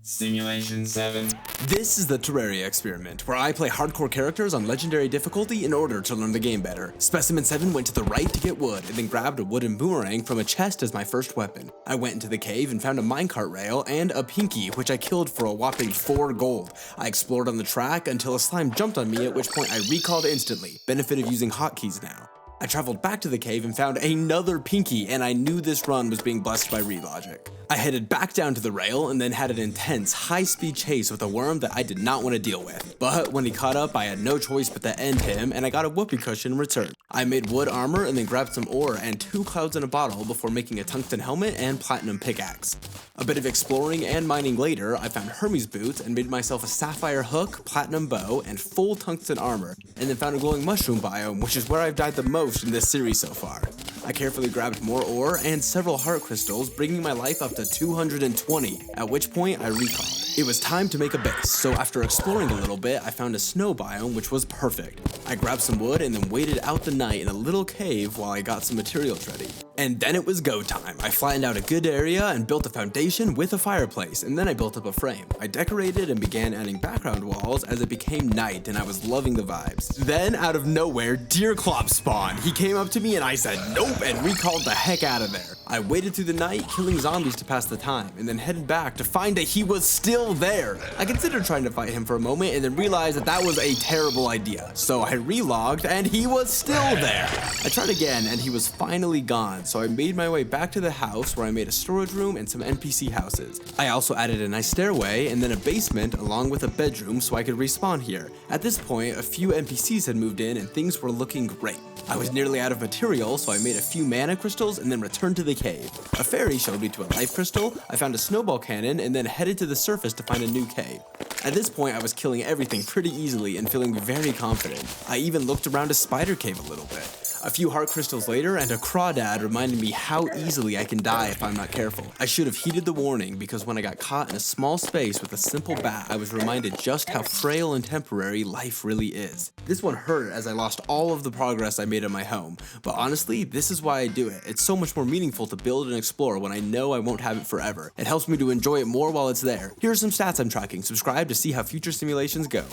Simulation 7. This is the Terraria Experiment, where I play hardcore characters on legendary difficulty in order to learn the game better. Specimen 7 went to the right to get wood, and then grabbed a wooden boomerang from a chest as my first weapon. I went into the cave and found a minecart rail and a pinky, which I killed for a whopping 4 gold. I explored on the track until a slime jumped on me, at which point I recalled instantly. Benefit of using hotkeys now. I traveled back to the cave and found another pinky, and I knew this run was being blessed by relogic. I headed back down to the rail and then had an intense, high-speed chase with a worm that I did not want to deal with. But when he caught up, I had no choice but to end him, and I got a whoopee cushion in return. I made wood armor and then grabbed some ore and 2 clouds in a bottle before making a tungsten helmet and platinum pickaxe. A bit of exploring and mining later, I found Hermes boots and made myself a sapphire hook, platinum bow, and full tungsten armor, and then found a glowing mushroom biome, which is where I've died the most in this series so far. I carefully grabbed more ore and several heart crystals, bringing my life up to 220, at which point I recalled. It was time to make a base, so after exploring a little bit, I found a snow biome, which was perfect. I grabbed some wood and then waited out the night in a little cave while I got some materials ready. And then it was go time. I flattened out a good area and built a foundation with a fireplace, and then I built up a frame. I decorated and began adding background walls as it became night and I was loving the vibes. Then, out of nowhere, Deerclops spawned. He came up to me and I said nope and recalled the heck out of there. I waited through the night, killing zombies to pass the time, and then headed back to find that he was still there. I considered trying to fight him for a moment and then realized that that was a terrible idea. So I relogged and he was still there. I tried again and he was finally gone, so I made my way back to the house where I made a storage room and some NPC houses. I also added a nice stairway and then a basement along with a bedroom so I could respawn here. At this point, a few NPCs had moved in and things were looking great. I was nearly out of material, so I made a few mana crystals and then returned to the cave. A fairy showed me to a life crystal, I found a snowball cannon, and then headed to the surface to find a new cave. At this point, I was killing everything pretty easily and feeling very confident. I even looked around a spider cave a little bit. A few heart crystals later, and a crawdad reminded me how easily I can die if I'm not careful. I should have heeded the warning, because when I got caught in a small space with a simple bat, I was reminded just how frail and temporary life really is. This one hurt as I lost all of the progress I made in my home, but honestly, this is why I do it. It's so much more meaningful to build and explore when I know I won't have it forever. It helps me to enjoy it more while it's there. Here are some stats I'm tracking. Subscribe to see how future simulations go.